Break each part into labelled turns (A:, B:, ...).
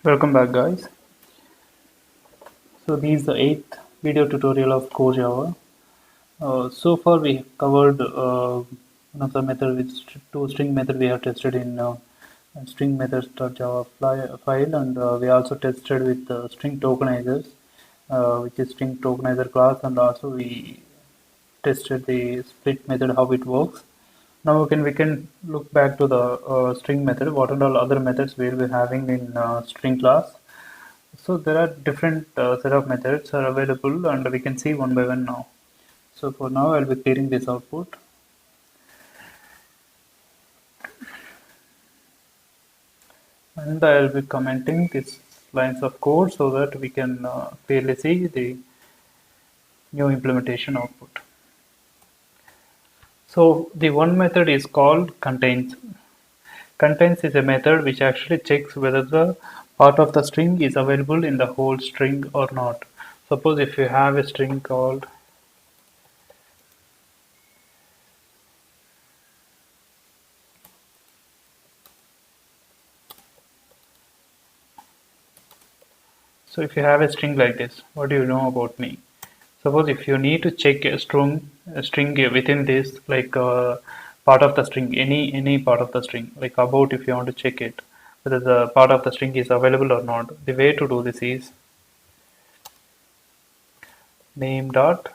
A: Welcome back, guys. So this is the eighth video tutorial of Core Java. So far we have covered one of the method with two string method we have tested in string methods.java file, and we also tested with string tokenizers, which is string tokenizer class, and also we tested the split method how it works. Now we can look back to the string method. What are all other methods we will be having in string class? So there are different set of methods are available, and we can see one by one now. So for now I'll be clearing this output, and I'll be commenting these lines of code so that we can clearly see the new implementation output. So the one method is called contains. Contains is a method which actually checks whether the part of the string is available in the whole string or not. Suppose if you have a string called so if you have a string like this, what do you know about me? Suppose if you need to check a string within this, like part of the string, any part of the string, like about if you want to check it, whether the part of the string is available or not. The way to do this is name dot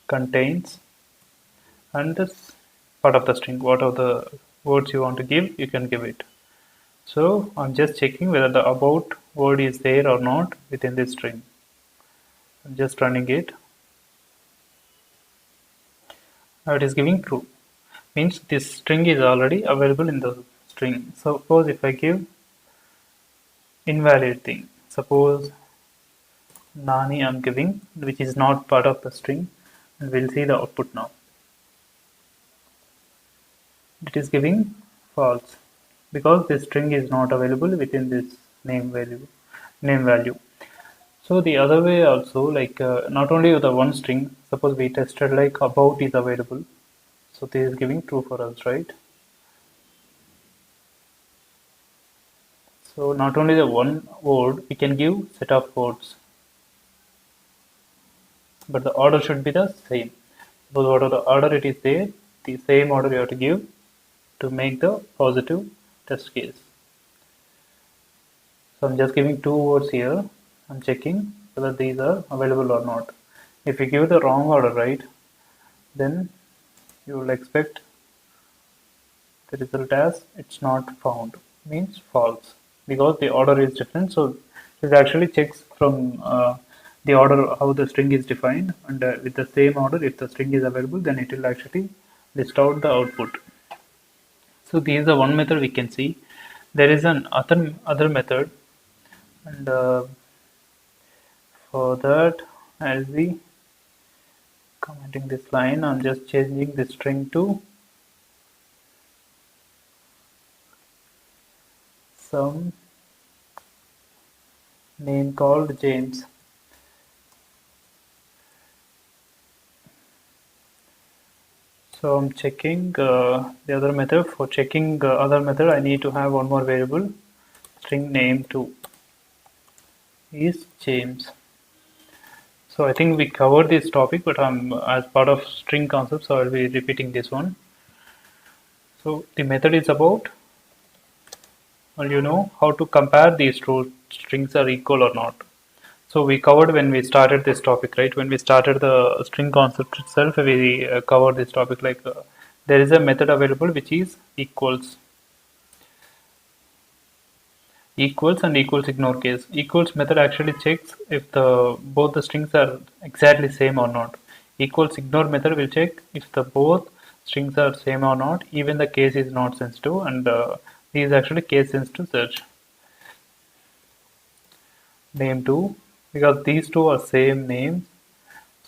A: contains and this part of the string. What are the words you want to give? You can give it. So I'm just checking whether the about word is there or not within this string. I'm just running it. Now it is giving true. Means this string is already available in the string. Suppose if I give invalid thing, suppose Nani I'm giving, which is not part of the string, and we'll see the output now. It is giving false because this string is not available within this name value. So the other way also, like not only the one string, suppose we tested like about is available, so this is giving true for us, right? So not only the one word, we can give set of words, but the order should be the same. Suppose whatever the order it is there, the same order you have to give to make the positive test case. So I'm just giving two words here. I'm checking whether these are available or not. If you give the wrong order, right, then you will expect the result as it's not found, means false, because the order is different. So it actually checks from the order how the string is defined, and with the same order, if the string is available, then it will actually list out the output. So this is the one method we can see. There is an other method, and for that I'll be commenting this line. I'm just changing the string to some name called James. So I'm checking the other method. For checking other method, I need to have one more variable, string name 2 is James. So I think we covered this topic, but I'm as part of string concept, so I'll be repeating this one. So the method is about, well, you know how to compare these two strings are equal or not. So we covered when we started this topic, right? When we started the string concept itself, we covered this topic like there is a method available which is equals and equals ignore case. Equals method actually checks if the both the strings are exactly same or not. Equals ignore method will check if the both strings are same or not, even the case is not sensitive, and these actually case sensitive search. Name 2, because these two are same names,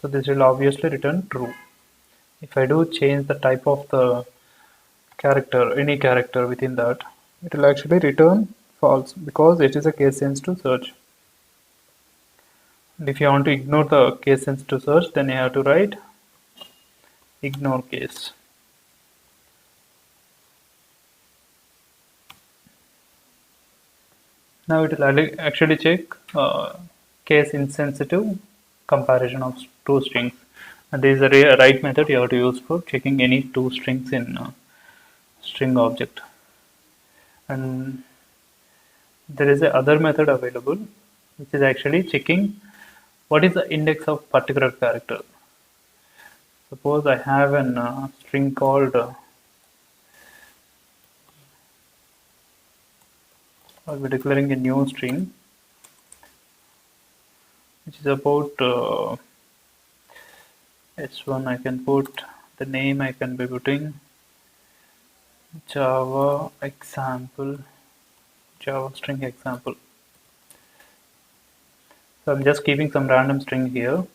A: so this will obviously return true. If I do change the type of the character, any character within that, it will actually return false because it is a case sensitive search. And if you want to ignore the case sensitive search, then you have to write ignore case. Now it will actually check case insensitive comparison of two strings. And there is a right method you have to use for checking any two strings in string object. And there is a other method available which is actually checking what is the index of particular character. Suppose I have an string called I'll be declaring a new string which is about S1. I can put the name, I can be putting Java example, Java string example. So I'm just keeping some random string here.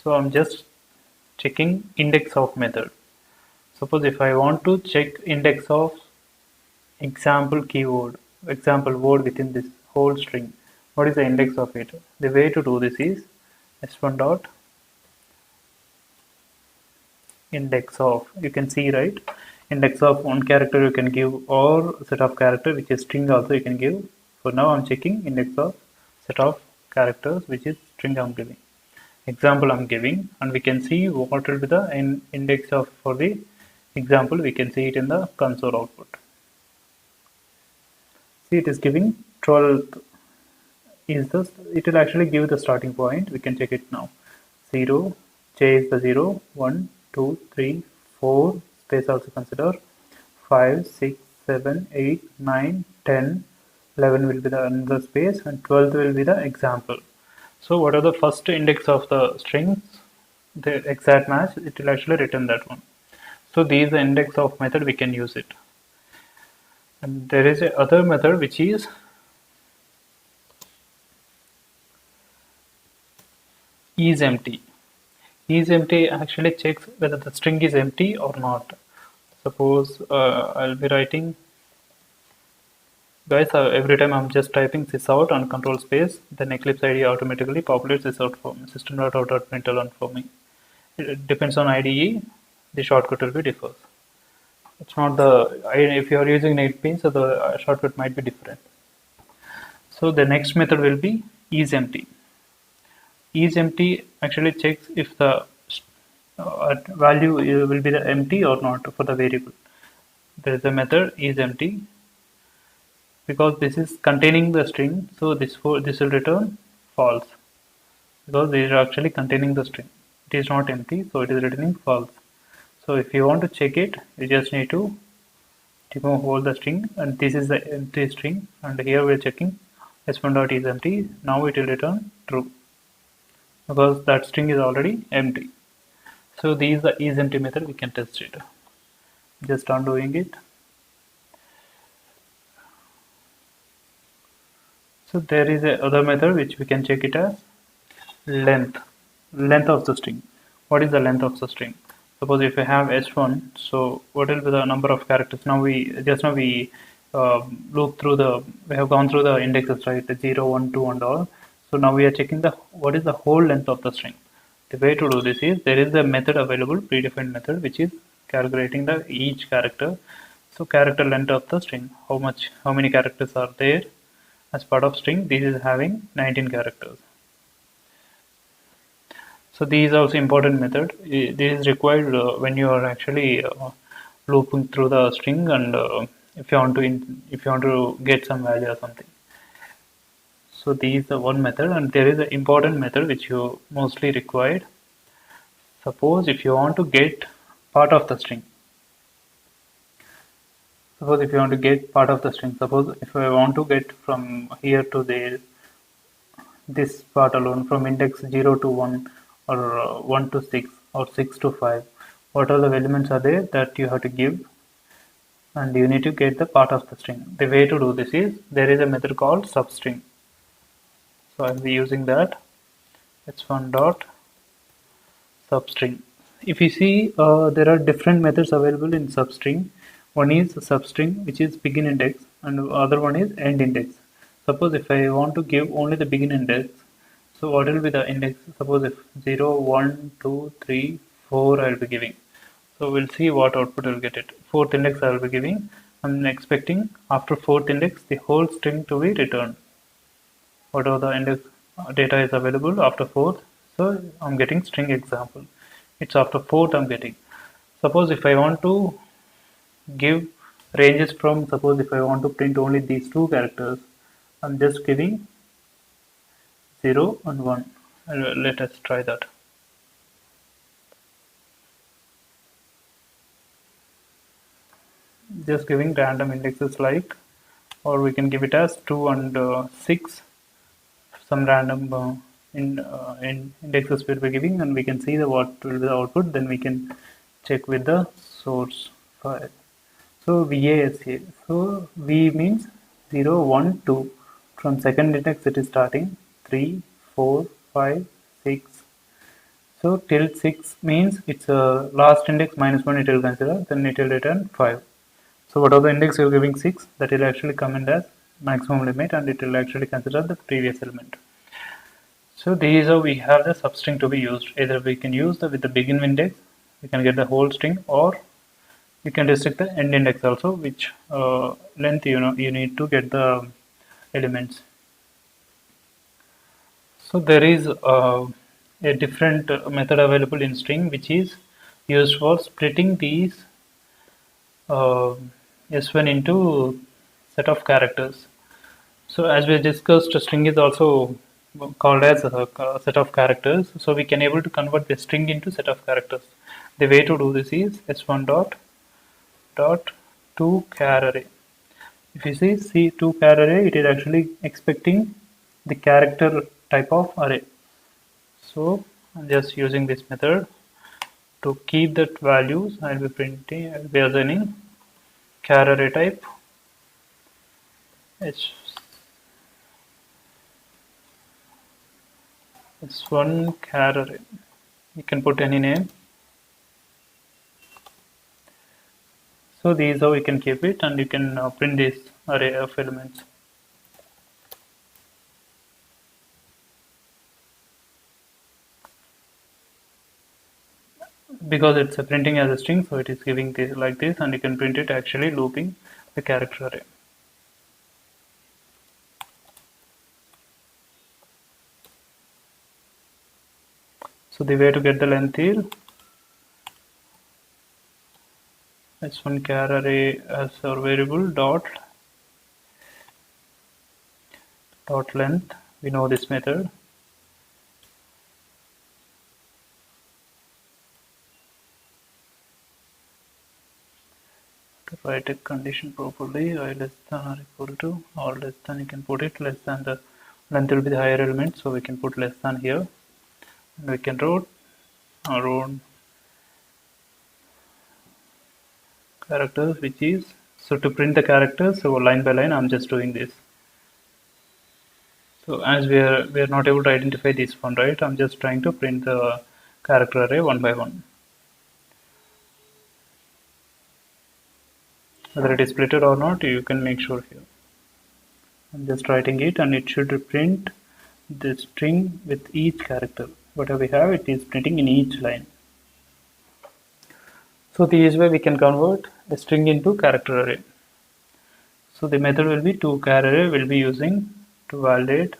A: So I'm just checking index of method. Suppose if I want to check index of example keyword, example word within this whole string, what is the index of it? The way to do this is s1 dot index of, you can see, right, index of one character you can give, or set of character which is string also you can give. For now I'm checking index of set of characters which is string I'm giving, example I'm giving, and we can see what will be the index of for the example. We can see it in the console output. See, it is giving 12 is the, it will actually give the starting point. We can check it now. 0, j is the 0, 1, 2, 3, 4, space also consider, 5, 6, 7, 8, 9, 10, 11 will be the another space, and 12th will be the example. So what are the first index of the strings, the exact match, it will actually return that one. So these are the index of method, we can use it. And there is a other method which is empty. Empty actually checks whether the string is empty or not. Suppose I'll be writing, guys, every time I'm just typing sysout on control space, then Eclipse IDE automatically populates sysout for me, system.out.println for me. It depends on IDE, the shortcut will be differs. It's not the, if you are using NetBeans, so the shortcut might be different. So the next method will be isEmpty. IsEmpty actually checks if the value will be the empty or not for the variable. There is a method isEmpty. Because this is containing the string, so this will return false, because they are actually containing the string. It is not empty, so it is returning false. So if you want to check it, you just need to remove all the string, and this is the empty string, and here we are checking s1 dot is empty. Now it will return true because that string is already empty. So these are the isEmpty method, we can test it. Just undoing it. So there is a other method which we can check it as length of the string. What is the length of the string? Suppose if I have s1, so what will be the number of characters? Now we look through the, we have gone through the indexes, right, the 0, 1, 2 and all. So now we are checking the what is the whole length of the string. The way to do this is, there is a method available, predefined method, which is calculating the each character. So character length of the string, how many characters are there as part of string. This is having 19 characters. So these are also important method. This is required when you are actually looping through the string, and if you want to get some value or something. So these are one method, and there is an important method which you mostly required. Suppose if you want to get part of the string. Suppose if you want to get part of the string. Suppose if I want to get from here to there, this part alone, from index 0 to 1, or 1 to 6, or 6 to 5, what all the elements are there that you have to give, and you need to get the part of the string. The way to do this is, there is a method called substring. So I'll be using that. It's one dot substring. If you see, there are different methods available in substring. One is substring, which is begin index, and the other one is end index. Suppose if I want to give only the begin index, so what will be the index? Suppose if 0, 1, 2, 3, 4 I will be giving. So we'll see what output I will get it. Fourth index I will be giving. I'm expecting after fourth index the whole string to be returned. Whatever the index data is available after fourth, so I'm getting string example. It's after fourth I'm getting. Suppose if I want to give ranges from, suppose if I want to print only these two characters, I'm just giving 0 and 1. Let us try that. Just giving random indexes like, or we can give it as 2 and 6, some random indexes we'll be giving, and we can see the what will be the output. Then we can check with the source file. So VASA. So V means 0, 1, 2. From second index it is starting 3, 4, 5, 6. So till 6 means it's a last index minus 1 it will consider, then it will return 5. So whatever the index you're giving 6, that will actually come in as maximum limit, and it will actually consider the previous element. So these are, we have the substring to be used. Either we can use with the begin index, we can get the whole string, or you can restrict the end index also, which length you need to get the elements. So there is a different method available in string which is used for splitting these S1 into set of characters. So as we discussed, a string is also called as a set of characters. So we can able to convert the string into set of characters. The way to do this is s1 dot to char array. If you see C2 char array, it is actually expecting the character type of array. So I'm just using this method to keep that values. I'll be assigning char array type S1 char array. You can put any name. So these how we can keep it, and you can print this array of elements. Because it's printing as a string, so it is giving this like this, and you can print it actually looping the character array. So the way to get the length is s1 char array as our variable dot length. We know this method. To write a condition properly, I less than or equal to, or less than, you can put it less than, the length will be the higher element, so we can put less than here, and we can write our own characters, which is, so to print the characters, so line by line I'm just doing this. So as we are not able to identify this one, right? I'm just trying to print the character array one by one. Whether it is splitted or not, you can make sure here. I'm just writing it, and it should print the string with each character. Whatever we have, it is printing in each line. So this way we can convert a string into character array. So the method will be to char array will be using to validate,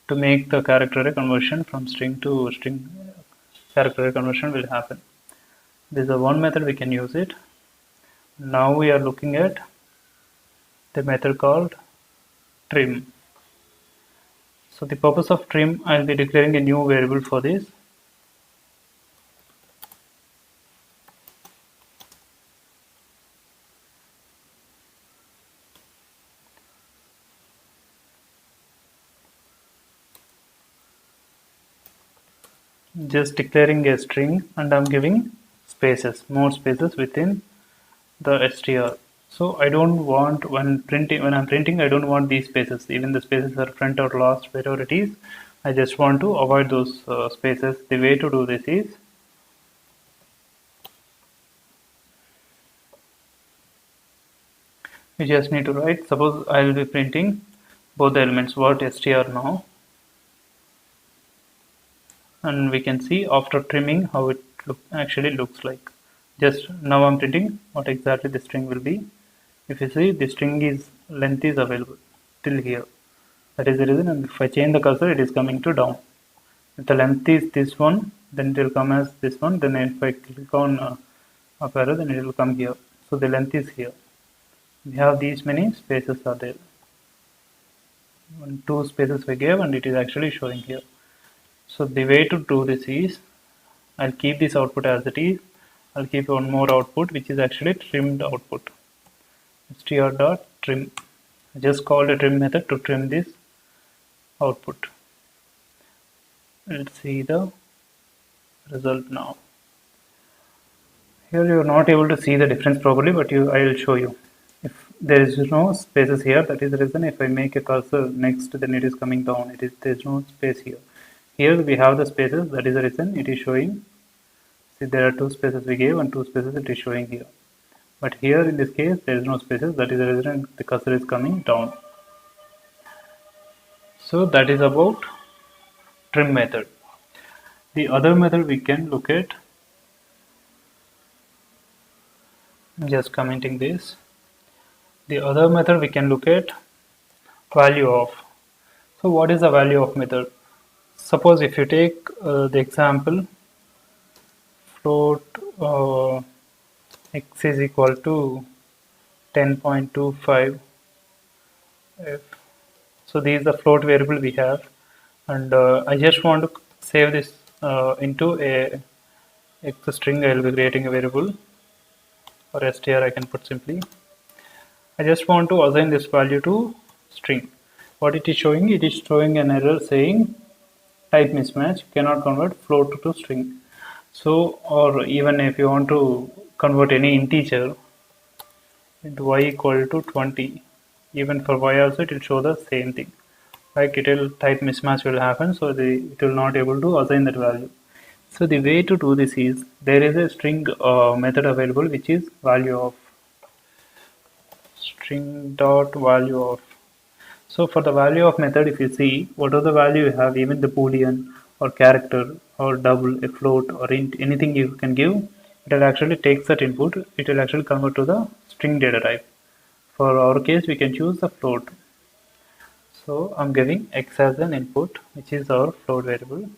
A: to make the character array conversion from string to string. Character array conversion will happen. This is one method we can use it. Now we are looking at the method called trim. So the purpose of trim, I'll be declaring a new variable for this. Just declaring a string, and I'm giving spaces, more spaces within the str. So I don't want, when I'm printing, I don't want these spaces. Even the spaces are front or last, wherever it is, I just want to avoid those spaces. The way to do this is, you just need to write, suppose I will be printing both the elements, what str now, and we can see after trimming how it actually looks like. Just now I'm printing what exactly the string will be. If you see, the string is length is available till here. That is the reason. And if I change the cursor, it is coming to down. If the length is this one, then it will come as this one. Then if I click on up arrow, then it will come here. So the length is here. We have these many spaces are there. Two spaces we gave, and it is actually showing here. So the way to do this is, I'll keep this output as it is. I'll keep one more output, which is actually trimmed output. str.trim. I just called a trim method to trim this output. Let's see the result now. Here you are not able to see the difference properly, but I will show you. If there is no spaces here, that is the reason. If I make a cursor next, then it is coming down. There is no space here. Here we have the spaces. That is the reason it is showing. See, there are two spaces we gave and two spaces it is showing here. But here in this case, there is no spaces. That is the reason the cursor is coming down. So that is about trim method. The other method we can look at, just commenting this. The other method we can look at value of. So what is the value of method? Suppose if you take the example float x is equal to 10.25 f. So this is the float variable we have, and I just want to save this into a x string. I will be creating a variable, or str I can put simply. I just want to assign this value to string. What it is showing? It is showing an error saying type mismatch, cannot convert float to string. So, or even if you want to convert any integer into y equal to 20, even for y also it will show the same thing. Like it will type mismatch will happen, so it will not able to assign that value. So the way to do this is, there is a string method available which is value of. String dot value of. So for the value of method, if you see whatever the value you have, even the boolean or character or double, a float or int, anything you can give, it will actually take that input. It will actually convert to the string data type. For our case, we can choose the float. So I'm giving x as an input, which is our float variable.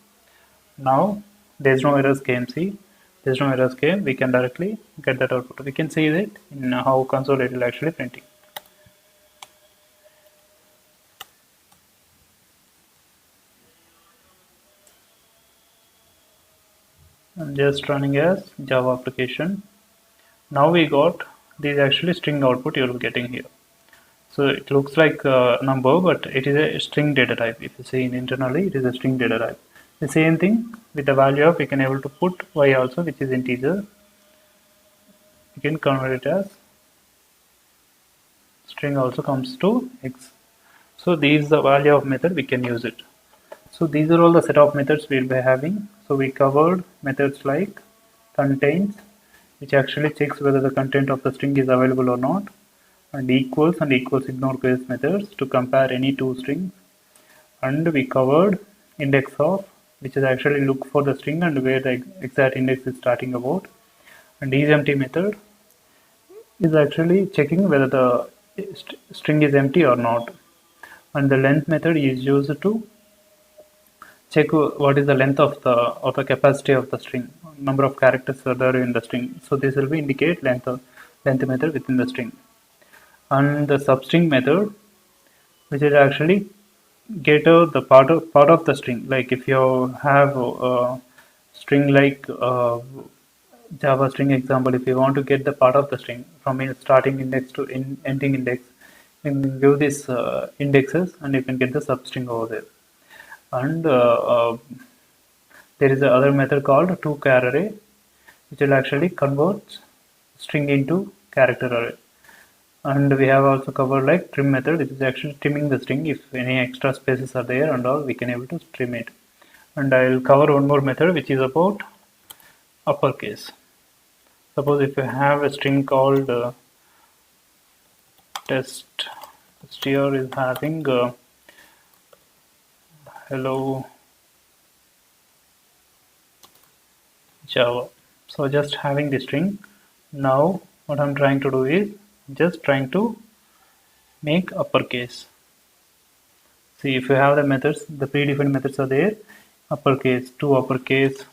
A: Now there's no errors came. See, there's no errors came. We can directly get that output. We can see that in how console it will actually printing. I'm just running as Java application. Now we got these actually string output you're getting here. So it looks like a number, but it is a string data type. If you see internally, it is a string data type. The same thing with the value of, we can able to put y also, which is integer. We can convert it as string also comes to x. So this is the value of method, we can use it. So these are all the set of methods we'll be having. So we covered methods like contains, which actually checks whether the content of the string is available or not, and equals and equals ignore case methods to compare any two strings. And we covered index of, which is actually look for the string and where the exact index is starting about. And isEmpty method is actually checking whether the string is empty or not. And the length method is used to check what is the length of the capacity of the string, number of characters are there in the string. So this will be indicate length method within the string. And the substring method, which is actually get the part of the string. Like if you have a string like Java string example, if you want to get the part of the string from starting index to ending index, you can give these indexes and you can get the substring over there. And there is another method called toChar array, which will actually convert string into character array. And we have also covered like trim method, which is actually trimming the string. If any extra spaces are there and all, we can able to trim it. And I will cover one more method, which is about uppercase. Suppose if you have a string called test, str is having hello Java. So just having the string. Now what I'm trying to do is just trying to make uppercase. See, if you have the methods, the predefined methods are there, uppercase, two uppercase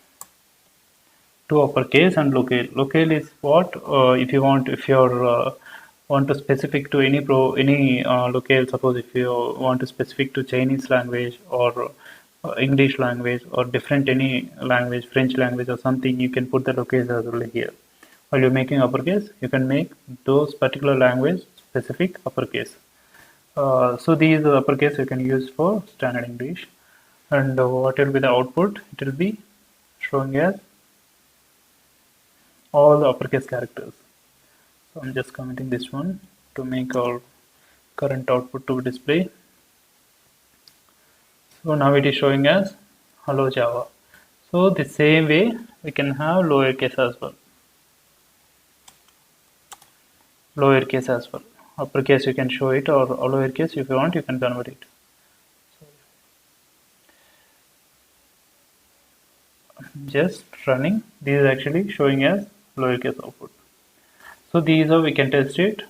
A: and locale. Locale is what, if you want, if you're want to specific to any locale. Suppose if you want to specific to Chinese language or English language or different any language, French language or something, you can put the locale as well here. While you're making uppercase, you can make those particular language specific uppercase. So these uppercase you can use for standard English. And what will be the output? It will be showing as all the uppercase characters. So I'm just commenting this one to make our current output to display. So now it is showing as hello Java. So the same way we can have lowercase as well. Lowercase as well. Uppercase you can show it, or lowercase if you want you can convert it. Just running. This is actually showing as lowercase output. So these are, we can test it.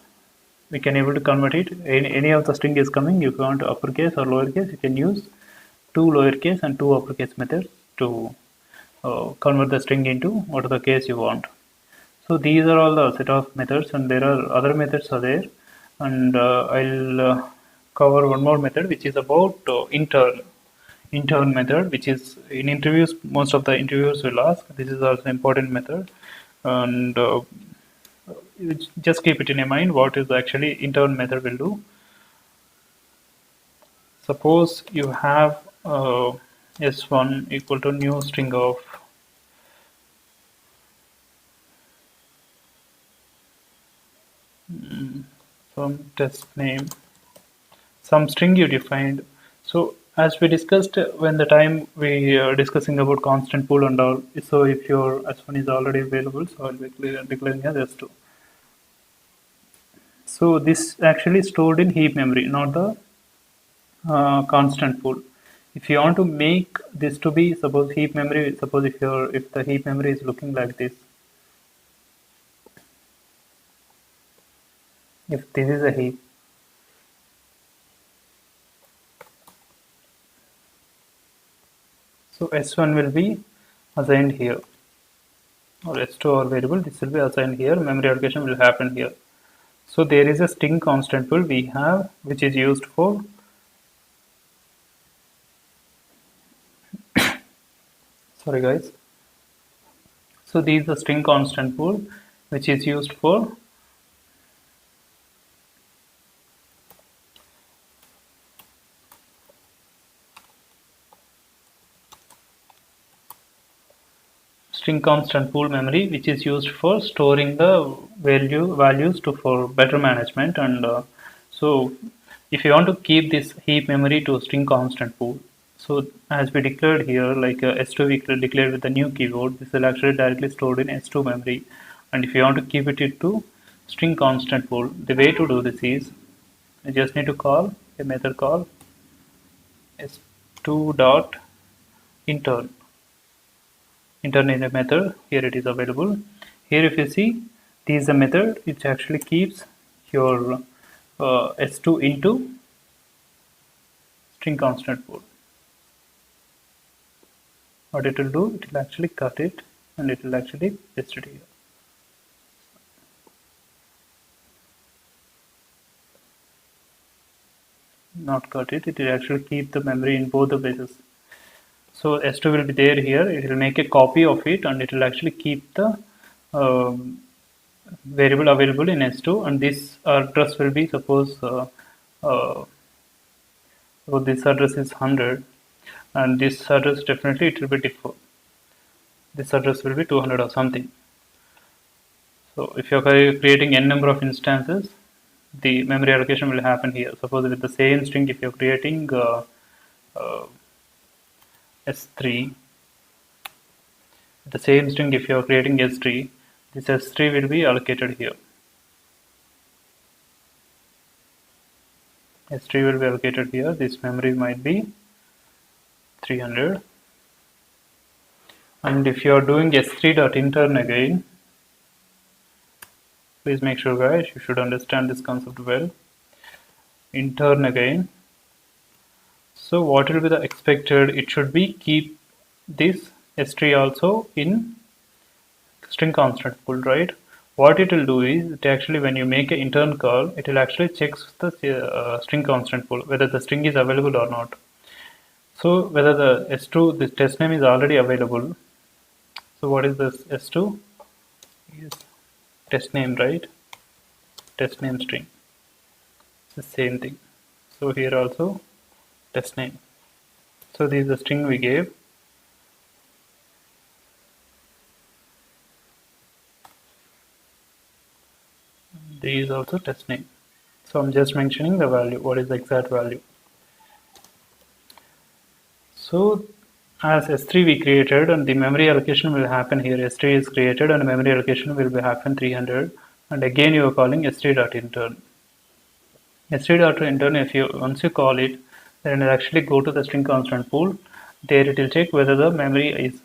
A: We can able to convert it. Any of the string is coming. If you want uppercase or lowercase, you can use two lowercase and two uppercase methods to convert the string into whatever the case you want. So these are all the set of methods, and there are other methods are there. And I'll cover one more method, which is about intern method, which is in interviews. Most of the interviewers will ask. This is also important method, and just keep it in your mind what is actually intern method will do. Suppose you have s1 equal to new string of some test name, some string you defined. So as we discussed when the time we are discussing about constant pool and all, so if your s1 is already available, so I'll be declaring as s2. So this actually stored in heap memory, not the constant pool. If you want to make this to be, suppose heap memory, suppose if the heap memory is looking like this, if this is a heap, so s1 will be assigned here, or s2 or variable, this will be assigned here, memory allocation will happen here. So there is a string constant pool we have, which is used for sorry guys. So this is the string constant pool which is used for string constant pool memory, which is used for storing the values to for better management. And so if you want to keep this heap memory to string constant pool, so as we declared here, like s2 we declared with the new keyword, this will actually directly stored in s2 memory. And if you want to keep it to string constant pool, the way to do this is you just need to call a method called s2 dot intern. Intern is a method. Here it is available. Here if you see, this is a method which actually keeps your s2 into string constant pool. What it will do, it will actually cut it and it will actually paste it here. Not cut it, it will actually keep the memory in both the places. So s2 will be there here, it will make a copy of it and it will actually keep the variable available in s2, and this address will be, suppose so this address is 100 and this address definitely it will be different. This address will be 200 or something. So if you are creating n number of instances, the memory allocation will happen here. Suppose with the same string, if you are creating s3, the same string if you are creating s3, this s3 will be allocated here. S3 will be allocated here. This memory might be 300. And if you are doing s3.intern again, Please make sure, guys, you should understand this concept well. Intern again. So what will be the expected? It should be keep this s3 also in string constant pool, right? What it will do is it actually, when you make an intern call, it will actually checks the string constant pool whether the string is available or not. So whether the s2, this test name is already available. So what is this s2? Is test name, right? Test name string. It's the same thing. So here also test name. So this is the string we gave. This is also test name. So I'm just mentioning the value. What is the exact value? So as S3 we created, and the memory allocation will happen here. S3 is created and memory allocation will be happen 300. And again you are calling s3.intern. s3.intern, if you once you call it, then it will actually go to the string constant pool. There it will check whether the memory is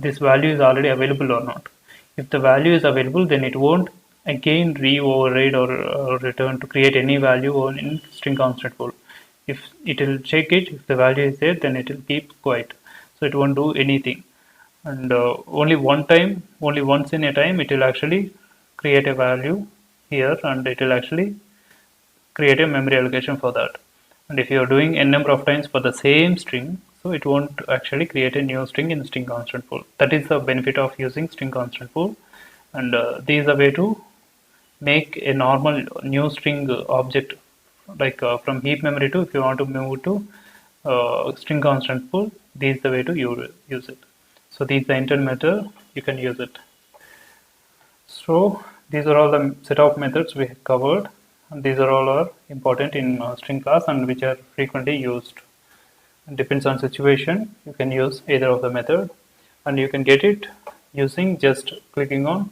A: this value is already available or not. If the value is available, then it won't again re-override or return to create any value on in string constant pool. If it will check it, if the value is there, then it will keep quiet. So it won't do anything. And only one time, only once in a time, it will actually create a value here, and it will actually create a memory allocation for that. And if you are doing n number of times for the same string, so it won't actually create a new string in string constant pool. That is the benefit of using string constant pool. And this is a way to make a normal new string object, like from heap memory to, if you want to move to string constant pool, this is the way to use it. So this is the intern method, you can use it. So these are all the set of methods we have covered, and these are all are important in string class and which are frequently used. It depends on situation, you can use either of the method, and you can get it using just clicking on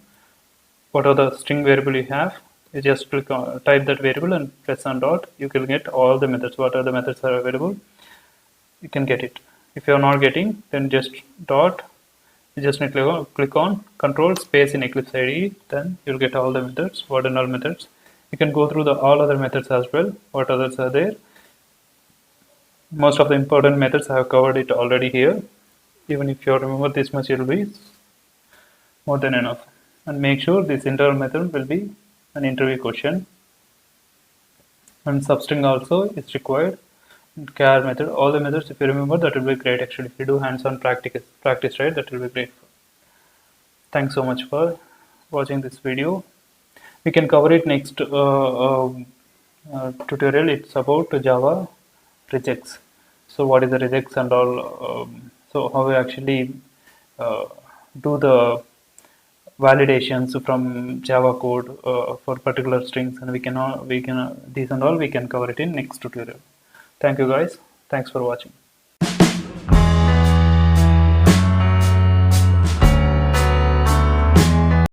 A: what are the string variable you have. You just click on, type that variable and press on dot, you can get all the methods. What are the methods are available, you can get it. If you are not getting, then just dot, you just need to click on control space in Eclipse IDE, then you'll get all the methods, what and all methods. You can go through the all other methods as well, what others are there. Most of the important methods I have covered it already here. Even if you remember this much, it will be more than enough. And make sure this internal method will be an interview question. And substring also is required. And char method, all the methods, if you remember, that will be great actually. If you do hands-on practice, right, that will be great. Thanks so much for watching this video. We can cover it next tutorial. It's about Java regex. So what is the regex and all? So how we actually do the validations from Java code for particular strings, and we can these and all we can cover it in next tutorial. Thank you guys. Thanks for watching.